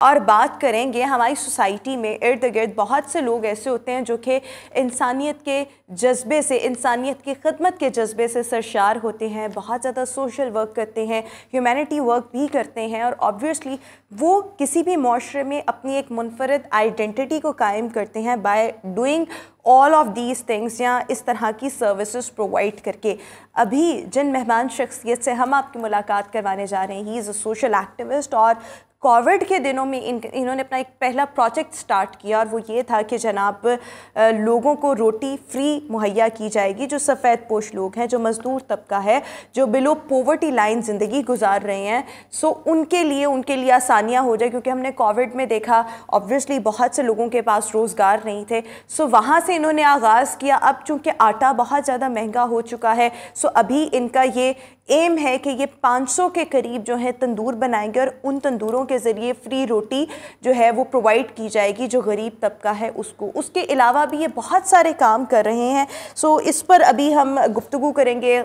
और बात करेंगे हमारी सोसाइटी में इर्द गिर्द बहुत से लोग ऐसे होते हैं जो कि इंसानियत के जज्बे से, इंसानियत की खिदमत के जज्बे से सरशार होते हैं, बहुत ज़्यादा सोशल वर्क करते हैं, ह्यूमैनिटी वर्क भी करते हैं और ऑब्वियसली वो किसी भी माशरे में अपनी एक मुनफरद आइडेंटिटी को कायम करते हैं by doing all of these things या इस तरह की सर्विसेज प्रोवाइड करके। अभी जिन मेहमान शख्सियत से हम आपकी मुलाकात करवाने जा रहे हैं, he is a social activist और कोविड के दिनों में इन्होंने अपना एक पहला प्रोजेक्ट स्टार्ट किया और वो ये था कि जनाब लोगों को रोटी फ्री मुहैया की जाएगी जो सफ़ेद पोश लोग हैं, जो मज़दूर तबका है, जो बिलो पॉवर्टी लाइन ज़िंदगी गुजार रहे हैं। सो उनके लिए आसानियाँ हो जाए, क्योंकि हमने कोविड में देखा ऑब्वियसली बहुत से लोगों के पास रोज़गार नहीं थे। सो वहाँ से इन्होंने आगाज़ किया। अब चूँकि आटा बहुत ज़्यादा महंगा हो चुका है, सो अभी इनका ये एम है कि ये 500 के करीब जो है तंदूर बनाएंगे और उन तंदूरों के ज़रिए फ्री रोटी जो है वो प्रोवाइड की जाएगी जो गरीब तबका है उसको। उसके अलावा भी ये बहुत सारे काम कर रहे हैं। सो इस पर अभी हम गुफ्तगू करेंगे।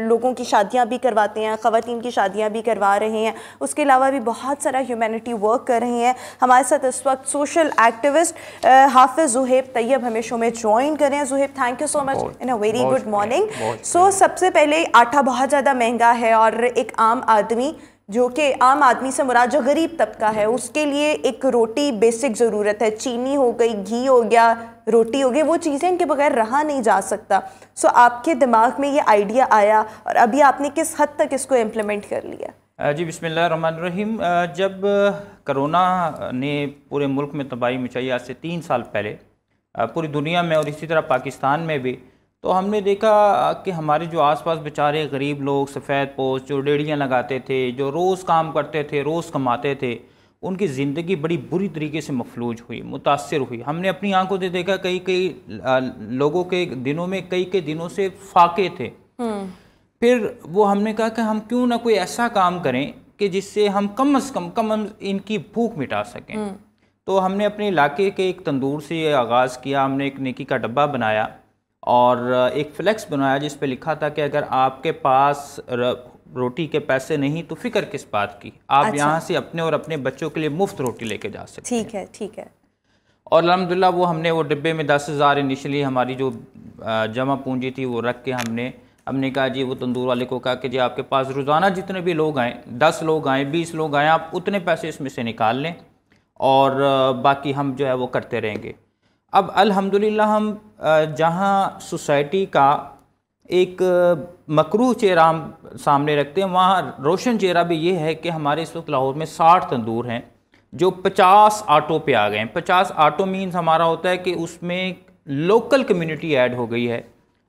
लोगों की शादियां भी करवाते हैं, ख़वातीन की शादियां भी करवा रहे हैं, उसके अलावा भी बहुत सारा ह्यूमैनिटी वर्क कर रहे हैं। हमारे साथ इस वक्त सोशल एक्टिविस्ट हाफिज़ ज़ुहैब तैयब हमें शो में ज्वाइन कर रहे हैं। Zuhaib, thank you so much, in a very good morning. So सबसे पहले आटा बहुत ज़्यादा महंगा है और एक आम आदमी, जो कि आम आदमी से मुराद जो गरीब तबका है, उसके लिए एक रोटी बेसिक ज़रूरत है। चीनी हो गई, घी हो गया, रोटी हो गई, वो चीज़ें इनके बगैर रहा नहीं जा सकता। सो आपके दिमाग में ये आइडिया आया और अभी आपने किस हद तक इसको इम्प्लीमेंट कर लिया? जी बिस्मिल्लाहिर्रहमानिर्रहीम। जब कोरोना ने पूरे मुल्क में तबाही मचाई आज से 3 साल पहले, पूरी दुनिया में और इसी तरह पाकिस्तान में भी, तो हमने देखा कि हमारे जो आसपास बेचारे गरीब लोग, सफ़ेद पोश, जो रेहड़ियाँ लगाते थे, जो रोज़ काम करते थे, रोज़ कमाते थे, उनकी ज़िंदगी बड़ी बुरी तरीके से मफलूज हुई, मुतासर हुई। हमने अपनी आंखों से देखा कई लोगों के दिनों में कई दिनों से फाके थे। फिर वो हमने कहा कि हम क्यों ना कोई ऐसा काम करें कि जिससे हम कम से कम इनकी भूख मिटा सकें। तो हमने अपने इलाके के एक तंदूर से आगाज़ किया। हमने एक नेकी का डब्बा बनाया और एक फ्लेक्स बनाया जिस पे लिखा था कि अगर आपके पास रोटी के पैसे नहीं तो फिक्र किस बात की, आप अच्छा। यहाँ से अपने और अपने बच्चों के लिए मुफ्त रोटी लेके जा सकते हैं। ठीक है, ठीक है। और अल्हम्दुलिल्लाह वो हमने वो डिब्बे में 10,000 इनिशियली हमारी जो जमा पूंजी थी वो रख के हमने कहा जी, वो तंदूर वाले को कहा कि जी आपके पास रोज़ाना जितने भी लोग आएँ, 10 लोग आएँ, 20 लोग आएँ, आप उतने पैसे इसमें से निकाल लें और बाकी हम जो है वो करते रहेंगे। अब अल्हम्दुलिल्लाह हम जहाँ सोसाइटी का एक मकरूह चेहरा हम सामने रखते हैं, वहाँ रोशन चेहरा भी ये है कि हमारे इस वक्त लाहौर में 60 तंदूर हैं जो 50 आटो पे आ गए हैं। 50 आटो मीन्स हमारा होता है कि उसमें लोकल कम्युनिटी ऐड हो गई है।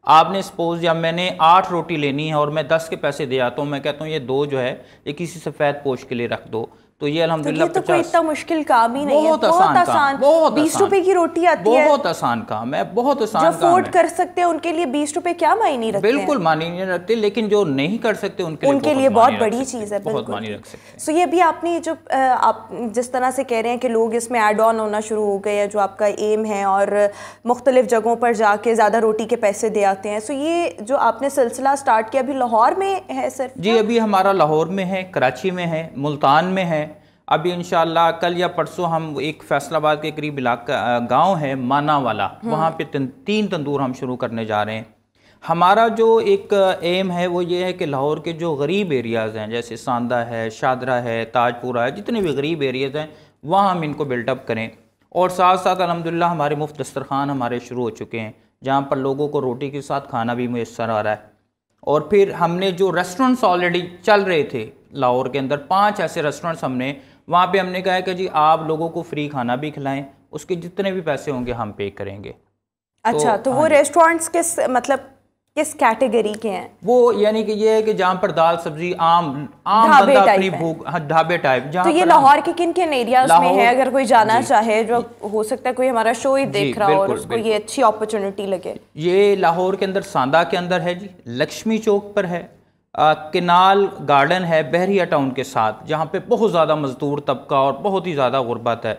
आपने सपोज या मैंने 8 रोटी लेनी है और मैं 10 के पैसे दे आता हूँ, मैं कहता हूँ ये 2 जो है ये किसी सफ़ेद पोश के लिए रख दो, तो ये अल्हम्दुलिल्लाह तो कोई इतना मुश्किल काम ही नहीं है, बहुत आसान। 20 रुपए की रोटी आती है, बहुत आसान काम है, बहुत आसान जो अफोर्ड कर सकते हैं उनके लिए 20 रुपए क्या मायने रखते हैं? बिल्कुल मायने नहीं रखते, लेकिन जो नहीं कर सकते उनके लिए बहुत बड़ी चीज़ है, बहुत मायने रख सकते हैं। सो ये भी आपने जो आप जिस तरह से कह रहे हैं कि लोग इसमें ऐड ऑन होना शुरू हो गए हैं, जो आपका एम है और मुख्तलिफ जगहों पर जाके ज़्यादा रोटी के पैसे दे आते हैं। सो ये जो आपने सिलसिला स्टार्ट किया अभी लाहौर में है सर? जी अभी हमारा लाहौर में है, कराची में है, मुल्तान में है। अभी इंशाअल्लाह कल या परसों हम एक फैसलाबाद के करीब इलाका गांव है माना वाला, वहाँ पे 3 तंदूर हम शुरू करने जा रहे हैं। हमारा जो एक एम है वो ये है कि लाहौर के जो गरीब एरियाज़ हैं, जैसे सांदा है, शादरा है, ताजपुरा है, जितने भी गरीब एरियाज़ हैं वहाँ हम इनको बिल्डअप करें। और साथ साथ अल्हम्दुलिल्लाह हमारे मुफ्त दस्तरखान हमारे शुरू हो चुके हैं, जहाँ पर लोगों को रोटी के साथ खाना भी मुयस्सर आ रहा है। और फिर हमने जो रेस्टोरेंट्स ऑलरेडी चल रहे थे लाहौर के अंदर, 5 ऐसे रेस्टोरेंट्स वहाँ पे हमने कहा है कि जी आप लोगों को फ्री खाना भी खिलाएं, उसके जितने भी पैसे होंगे हम पे करेंगे। अच्छा, तो वो रेस्टोरेंट्स किस कैटेगरी के हैं? वो यानी कि ये है कि जहाँ पर दाल सब्जी आम बंदा अपनी भूख, ढाबे टाइप। तो ये लाहौर के किन किन एरियाज में है, अगर कोई जाना चाहे, जो हो सकता है कोई हमारा शो ही देख रहा हो और उसको ये अच्छी अपॉर्चुनिटी लगे? ये लाहौर के अंदर सांदा के अंदर है जी, लक्ष्मी चौक पर है, किनाल गार्डन है बहरिया टाउन के साथ, जहाँ पे बहुत ज़्यादा मजदूर तबका और बहुत ही ज़्यादा गुर्बत है,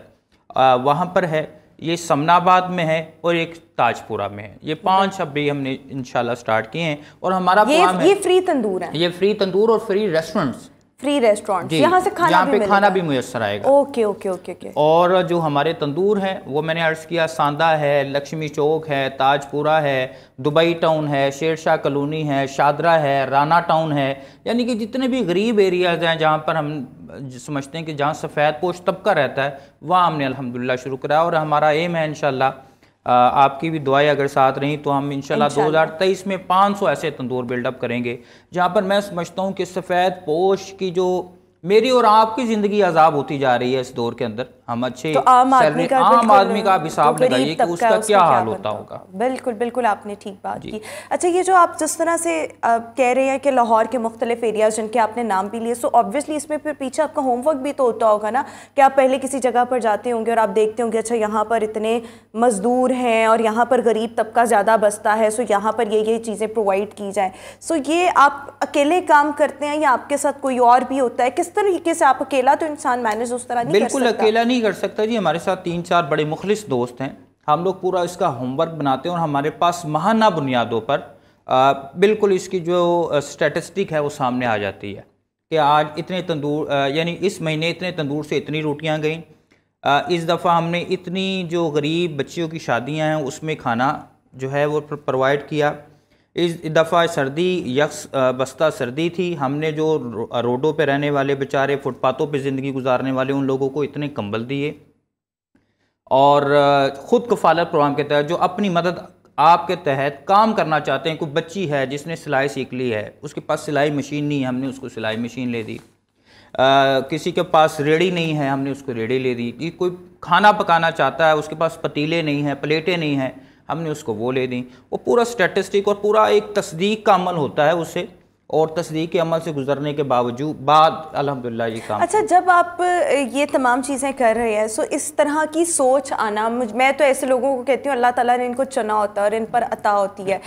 वहाँ पर है। ये समनाबाद में है और एक ताजपुरा में है। ये 5 अभी हमने इंशाल्लाह स्टार्ट किए हैं और हमारा प्लान है। ये फ्री तंदूर है, ये फ्री तंदूर और फ्री रेस्टोरेंट्स फ्री रेस्टोरेंट, यहाँ से जहाँ पे खाना भी मुयस्सर आएगा। Okay okay okay okay. और जो हमारे तंदूर हैं वो मैंने अर्ज़ किया, सांदा है, लक्ष्मी चौक है, ताजपुरा है, दुबई टाउन है, शेरशाह कॉलोनी है, शादरा है, राना टाउन है, यानी कि जितने भी गरीब एरियाज़ हैं जहाँ पर हम समझते हैं कि जहाँ सफ़ेद पोश तबका रहता है, वहाँ हमने अल्हम्दुलिल्लाह शुरू करा। और हमारा एम है इंशाल्लाह, आपकी भी दुआएं अगर साथ रहीं तो हम इंशाल्लाह 2023 में 500 ऐसे तंदूर बिल्डअप करेंगे, जहाँ पर मैं समझता हूँ कि सफ़ेद पोश की जो मेरी और आपकी ज़िंदगी अजाब होती जा रही है इस दौर के अंदर, हम अच्छे तो आम आदमी का आप हिसाब लगाइए कि उसका क्या हाल होता होगा। बिल्कुल बिल्कुल, आपने ठीक बात की। अच्छा, ये जो आप जिस तरह से कह रहे हैं कि लाहौर के मुख्तलिफ एरियाज जिनके आपने नाम भी लिए, सो ऑब्वियसली इसमें फिर पीछे आपका होमवर्क भी तो होता होगा ना, कि आप पहले किसी जगह पर जाते होंगे और आप देखते होंगे अच्छा यहाँ पर इतने मजदूर हैं और यहाँ पर गरीब तबका ज़्यादा बसता है, सो यहाँ पर ये चीज़ें प्रोवाइड की जाए। सो ये आप अकेले काम करते हैं या आपके साथ कोई और भी होता है? किस तरीके से, आप अकेला तो इंसान मैनेज उस तरह नहीं कर सकता? बिल्कुल अकेला नहीं कर सकता जी, हमारे साथ 3-4 बड़े मुखलिस दोस्त हैं, हम लोग पूरा इसका होमवर्क बनाते हैं और हमारे पास माहाना बुनियादों पर बिल्कुल इसकी जो स्टैटिस्टिक है वो सामने आ जाती है कि आज इतने तंदूर, यानी इस महीने इतने तंदूर से इतनी रोटियां गई, इस दफ़ा हमने इतनी जो गरीब बच्चियों की शादियां हैं उसमें खाना जो है वो प्रोवाइड किया, इस दफ़ा सर्दी यक्स बस्ता सर्दी थी, हमने जो रोडों पे रहने वाले बेचारे फुटपाथों पे ज़िंदगी गुजारने वाले उन लोगों को इतने कंबल दिए। और ख़ुद कफ़ालत प्रोग्राम के तहत जो अपनी मदद आपके तहत काम करना चाहते हैं, कोई बच्ची है जिसने सिलाई सीख ली है, उसके पास सिलाई मशीन नहीं है, हमने उसको सिलाई मशीन ले दी, किसी के पास रेड़ी नहीं है, हमने उसको रेड़ी ले दी, कोई खाना पकाना चाहता है उसके पास पतीले नहीं हैं, प्लेटें नहीं हैं, हमने उसको वो ले दी। वो पूरा स्टैटिस्टिक और पूरा एक तस्दीक का अमल होता है उससे, और तस्दीक के अमल से गुजरने के बाद अल्हम्दुलिल्लाह ये काम। अच्छा, जब आप ये तमाम चीज़ें कर रहे हैं, सो इस तरह की सोच आना, मैं तो ऐसे लोगों को कहती हूँ अल्लाह ताला ने इनको चुना होता है और इन पर अता होती है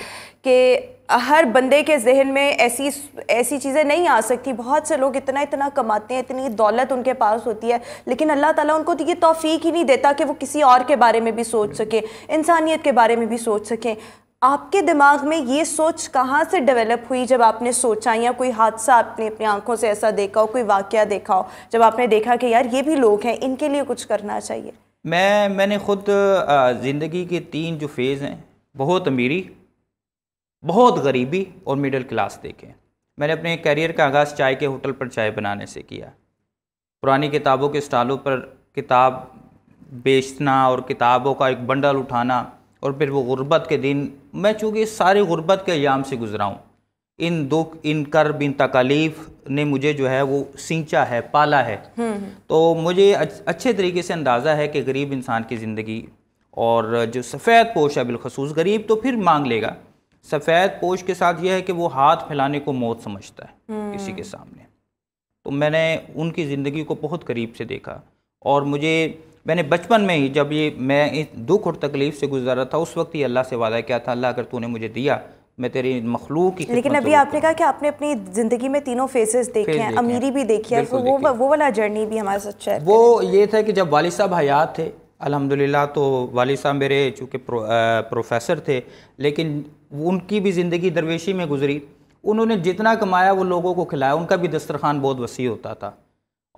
कि हर बंदे के जहन में ऐसी चीज़ें नहीं आ सकती। बहुत से लोग इतना कमाते हैं, इतनी दौलत उनके पास होती है, लेकिन अल्लाह ताला उनको तो ये तौफीक ही नहीं देता कि वो किसी और के बारे में भी सोच सके, इंसानियत के बारे में भी सोच सकें। आपके दिमाग में ये सोच कहाँ से डेवलप हुई जब आपने सोचा, या कोई हादसा आपने अपनी आंखों से ऐसा देखा हो, कोई वाक़या देखा हो जब आपने देखा कि यार ये भी लोग हैं, इनके लिए कुछ करना चाहिए? मैंने ख़ुद ज़िंदगी के 3 जो फेज़ हैं, बहुत अमीरी, बहुत गरीबी और मिडिल क्लास देखे। मैंने अपने करियर का आगाज़ चाय के होटल पर चाय बनाने से किया, पुरानी किताबों के स्टॉलों पर किताब बेचना और किताबों का एक बंडल उठाना, और फिर वो गुर्बत के दिन, मैं चूँकि सारे गुर्बत के अयाम से गुजरा हूँ, इन दुख इन कर्ब इन तकालीफ ने मुझे जो है वो सींचा है, पाला है, तो मुझे अच्छे तरीके से अंदाज़ा है कि गरीब इंसान की ज़िंदगी, और जो सफ़ेद पोश है, बिलखसूस गरीब तो फिर मांग लेगा, सफ़ेद पोश के साथ यह है कि वो हाथ फैलाने को मौत समझता है किसी के सामने। तो मैंने उनकी ज़िंदगी को बहुत करीब से देखा, और मैंने बचपन में ही, जब ये मैं इस दुख और तकलीफ़ से गुजर रहा था, उस वक्त ही अल्लाह से वादा किया था, अल्लाह अगर तूने मुझे दिया मैं तेरी मखलूक की। लेकिन अभी आपने कहा कि आपने अपनी ज़िंदगी में तीनों फेसेस देखे हैं, अमीरी भी देखी है, तो वो वाला जर्नी भी हमारे साथ शेयर। वो ये था कि जब वालिद साहब हयात थे अल्हम्दुलिल्लाह, तो वालिद साहब मेरे चूँकि प्रोफेसर थे, लेकिन उनकी भी ज़िंदगी दरवेशी में गुजरी। उन्होंने जितना कमाया वो लोगों को खिलाया, उनका भी दस्तरखान बहुत वसी होता था,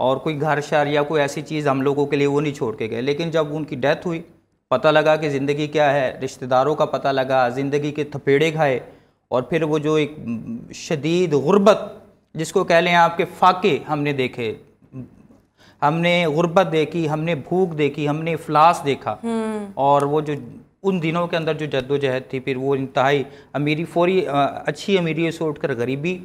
और कोई घर शहर या कोई ऐसी चीज़ हम लोगों के लिए वो नहीं छोड़ के गए। लेकिन जब उनकी डेथ हुई, पता लगा कि ज़िंदगी क्या है, रिश्तेदारों का पता लगा, ज़िंदगी के थपेड़े खाए, और फिर वो जो एक शदीद गुर्बत जिसको कह लें आपके फाके हमने देखे, हमने गुर्बत देखी, हमने भूख देखी, हमने इफलास देखा, और वो जो उन दिनों के अंदर जो जद्दोजहद थी, फिर वो इंतहाई अमीरी, फौरी अच्छी अमीरी से उठकर गरीबी,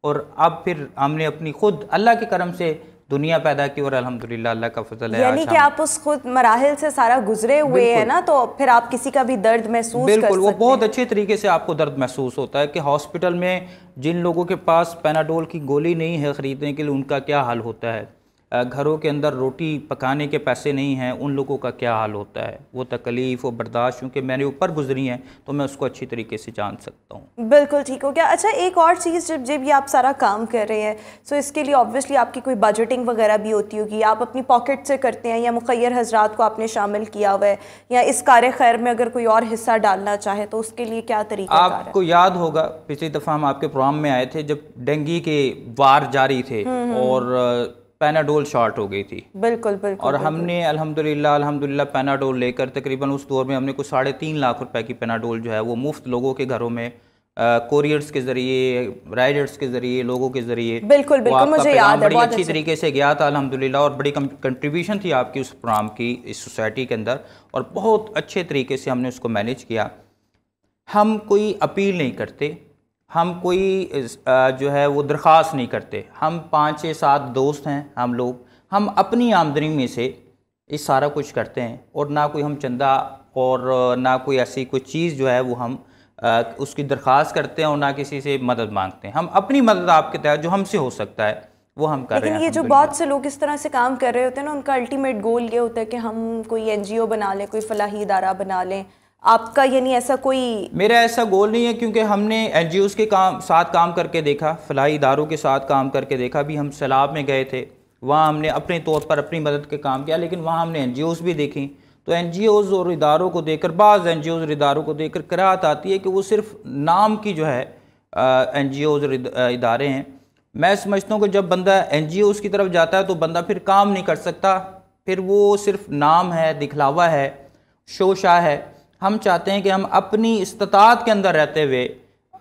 और अब फिर हमने अपनी खुद अल्लाह के करम से दुनिया पैदा की, और अल्हम्दुलिल्लाह अल्लाह का फजल है। यानी कि आप उस खुद मराहिल से सारा गुजरे हुए हैं ना, तो फिर आप किसी का भी दर्द महसूस कर सकते हैं। वो बहुत अच्छे तरीके से आपको दर्द महसूस होता है कि हॉस्पिटल में जिन लोगों के पास पैनाडोल की गोली नहीं है ख़रीदने के लिए, उनका क्या हाल होता है, घरों के अंदर रोटी पकाने के पैसे नहीं हैं, उन लोगों का क्या हाल होता है, वो तकलीफ़ और बर्दाश्त क्योंकि मेरे ऊपर गुजरी हैं तो मैं उसको अच्छी तरीके से जान सकता हूँ। बिल्कुल ठीक हो गया। अच्छा, एक और चीज़, जब ये आप सारा काम कर रहे हैं तो इसके लिए ऑब्वियसली आपकी कोई बजटिंग वगैरह भी होती होगी, आप अपनी पॉकेट से करते हैं या मुखय्यर हजरात को आपने शामिल किया हुआ है, या इस कार खैर में अगर कोई और हिस्सा डालना चाहे तो उसके लिए क्या तरीका है? आपको याद होगा पिछली दफ़ा हम आपके प्रोग्राम में आए थे जब डेंगू के वार जारी थे और पैनाडोल शॉर्ट हो गई थी। बिल्कुल बिल्कुल। और हमने अल्हम्दुलिल्लाह पैनाडोल लेकर तकरीबन उस दौर में हमने कुछ 3.5 लाख रुपए की पैनाडोल जो है वो मुफ्त लोगों के घरों में कोरियर्स के ज़रिए, राइडर्स के ज़रिए, लोगों के ज़रिए, बिल्कुल बिल्कुल मुझे याद है, बड़ी अच्छी तरीके से गया था अल्हम्दुलिल्लाह, और बड़ी कंट्रीब्यूशन थी आपकी उस प्रोग्राम की इस सोसाइटी के अंदर, और बहुत अच्छे तरीके से हमने उसको मैनेज किया। हम कोई अपील नहीं करते, हम कोई जो है वो दरख्वास्त नहीं करते, हम 5 6 7 दोस्त हैं हम लोग, हम अपनी आमदनी में से इस सारा कुछ करते हैं, और ना कोई हम चंदा और ना कोई ऐसी कोई चीज़ जो है वो हम उसकी दरख्वास्त करते हैं और ना किसी से मदद मांगते हैं। हम अपनी मदद आपके तहत जो हमसे हो सकता है वो हम कर रहे हैं। लेकिन ये जो बहुत से लोग इस तरह से काम कर रहे होते हैं ना, उनका अल्टीमेट गोल ये होता है कि हम कोई NGO बना लें, कोई फलाही इदारा बना लें। आपका यानी ऐसा कोई? मेरा ऐसा गोल नहीं है, क्योंकि हमने NGOs के साथ काम करके देखा, फलाही इदारों के साथ काम करके देखा। भी हम सैलाब में गए थे, वहाँ हमने अपने तौर पर अपनी मदद के काम किया, लेकिन वहाँ हमने NGOs भी देखी। तो NGOs और इदारों को देखकर, बाज़ NGOs और इदारों को देखकर कराहत आती है कि वो सिर्फ नाम की जो है NGOs और इदारे हैं। मैं समझता हूँ कि जब बंदा NGOs की तरफ जाता है तो बंदा फिर काम नहीं कर सकता, फिर वो सिर्फ नाम है, दिखलावा है, शोशा है। हम चाहते हैं कि हम अपनी इस्तात के अंदर रहते हुए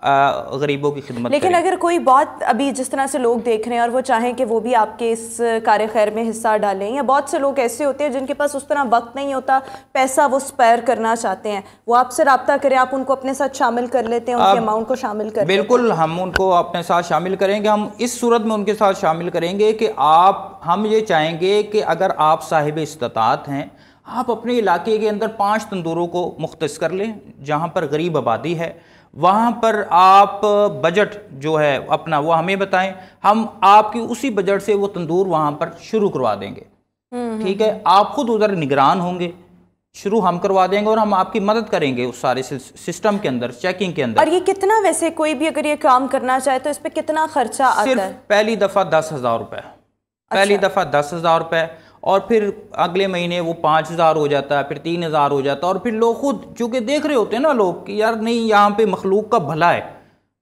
गरीबों की खिदमत लेकिन करें। अगर कोई बहुत अभी जिस तरह से लोग देख रहे हैं और वो चाहें कि वो भी आपके इस कार खैर में हिस्सा डालें, या बहुत से लोग ऐसे होते हैं जिनके पास उस तरह वक्त नहीं होता, पैसा वो स्पेयर करना चाहते हैं, वो आपसे रब्ता करें, आप उनको अपने साथ शामिल कर लेते हैं, उनके अमाउंट को शामिल कर? बिल्कुल, हम उनको अपने साथ शामिल करेंगे। हम इस सूरत में उनके साथ शामिल करेंगे कि हम ये चाहेंगे कि अगर आप साहिब इस्तात हैं, आप अपने इलाके के अंदर 5 तंदूरों को मुख्तस कर लें जहाँ पर गरीब आबादी है, वहाँ पर आप बजट जो है अपना वो हमें बताएं, हम आपकी उसी बजट से वो तंदूर वहाँ पर शुरू करवा देंगे। ठीक है, आप खुद उधर निगरान होंगे, शुरू हम करवा देंगे और हम आपकी मदद करेंगे उस सारे सिस्टम के अंदर, चेकिंग के अंदर। और ये कितना, वैसे कोई भी अगर ये काम करना चाहे तो इस पर कितना खर्चा आता है? सिर्फ पहली दफ़ा 10,000 रुपये, पहली दफ़ा 10,000 रुपये, और फिर अगले महीने वो 5,000 हो जाता है, फिर 3,000 हो जाता है। और फिर लोग खुद चूँकि देख रहे होते हैं ना लोग कि यार नहीं, यहाँ पे मखलूक का भला है,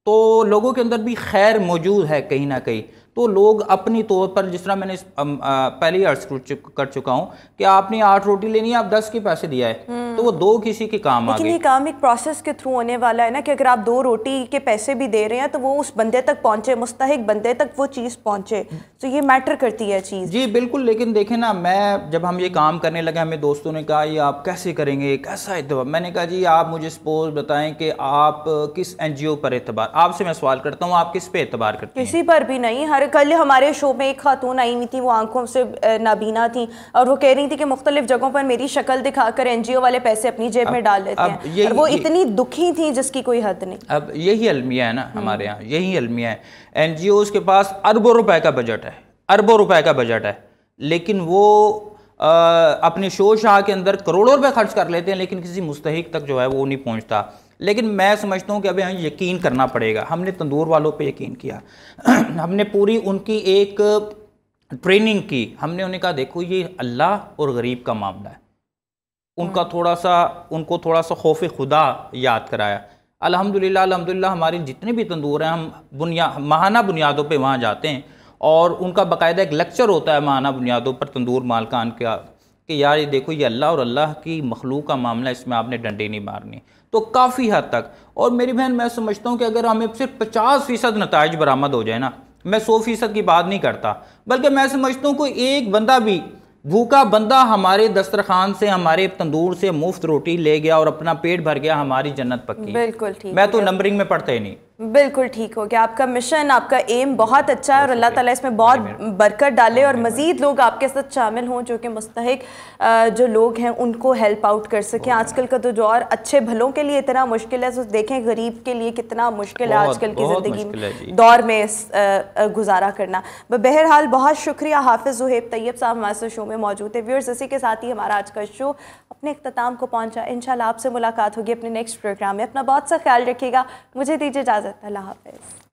तो लोगों के अंदर भी खैर मौजूद है कहीं ना कहीं, तो लोग अपनी तौर पर, जिस तरह मैंने पहले ही अर्ज कर चुका हूँ कि आपने 8 रोटी लेनी है, आप 10 के पैसे दिया है तो वो 2 किसी के काम आ गए। लेकिन ये काम एक प्रोसेस के थ्रू होने वाला है ना, कि अगर आप 2 रोटी के पैसे भी दे रहे हैं तो वो उस बंदे तक पहुँचे, मुस्तहिक बंदे तक वो चीज़ पहुँचे, तो ये मैटर करती है चीज़। जी बिल्कुल। लेकिन देखें ना, मैं जब हम ये काम करने लगे, हमें दोस्तों ने कहा ये आप कैसे करेंगे, कैसा एतबार? मैंने कहा जी आप मुझे सपोज बताएं कि आप किस NGO पर एतबार, आपसे मैं सवाल करता हूँ, आप किस पे एतबार करते हैं? किसी पर भी नहीं। हर कल हमारे शो में एक खातून आई हुई थी, वो आंखों से नाबीना थी, और वो कह रही थी कि मुख्तलिफ जगहों पर मेरी शक्ल दिखाकर NGO वाले पैसे अपनी जेब में डाल लेते हैं, और वो इतनी दुखी थी जिसकी कोई हद नहीं। अब यही अलमिया है ना हमारे यहाँ, यही अलमिया है। NGOs के पास अरबों रुपए का बजट है, अरबों रुपए का बजट है, लेकिन वो अपने शो शाह के अंदर करोड़ों रुपए खर्च कर लेते हैं, लेकिन किसी मुस्तहिक तक जो है वो नहीं पहुँचता। लेकिन मैं समझता हूँ कि अभी हमें यकीन करना पड़ेगा। हमने तंदूर वालों पे यकीन किया हमने पूरी उनकी एक ट्रेनिंग की। हमने उन्हें कहा देखो ये अल्लाह और गरीब का मामला है, उनको थोड़ा सा खौफ खुदा याद कराया। अल्हम्दुलिल्लाह हमारे जितने भी तंदूर हैं, हम माहाना बुनियादों पे वहाँ जाते हैं, और उनका बाकायदा एक लेक्चर होता है माहाना बुनियादों पर तंदूर मालकान का, कि यार ये देखो ये अल्लाह और अल्लाह की मखलूक का मामला, इसमें आपने डंडे नहीं मारनी। तो काफ़ी हद तक, और मेरी बहन मैं समझता हूँ कि अगर हमें सिर्फ 50% नताइज बरामद हो जाए ना, मैं 100% की बात नहीं करता, बल्कि मैं समझता हूँ कोई एक बंदा भी, भूखा बंदा हमारे दस्तरखान से, हमारे तंदूर से मुफ्त रोटी ले गया और अपना पेट भर गया, हमारी जन्नत पक्की। बिल्कुल ठीक। मैं तो नंबरिंग में पढ़ता ही नहीं। बिल्कुल ठीक हो गया। आपका मिशन, आपका एम बहुत अच्छा है और अल्लाह ताला इसमें बहुत बरकत डाले और मज़ीद लोग आपके साथ शामिल हों जो कि मुस्तहिक जो लोग हैं उनको हेल्प आउट कर सकें। आजकल का तो दौर अच्छे भलों के लिए इतना मुश्किल है, तो देखें गरीब के लिए कितना मुश्किल है आजकल की ज़िंदगी दौर में गुजारा करना। बहरहाल बहुत शुक्रिया हाफिज़ ज़ुहैब तैयब साहब हमारे शो में मौजूद है। व्यूअर्स, इसी के साथ ही हमारा आज का शो अपने इख्तिताम को पहुँचा। इंशाल्लाह आपसे मुलाकात होगी अपने नेक्स्ट प्रोग्राम में। अपना बहुत सा ख्याल रखिएगा। मुझे दीजिए इजाज़त। अल्लाह हाफ़िज़।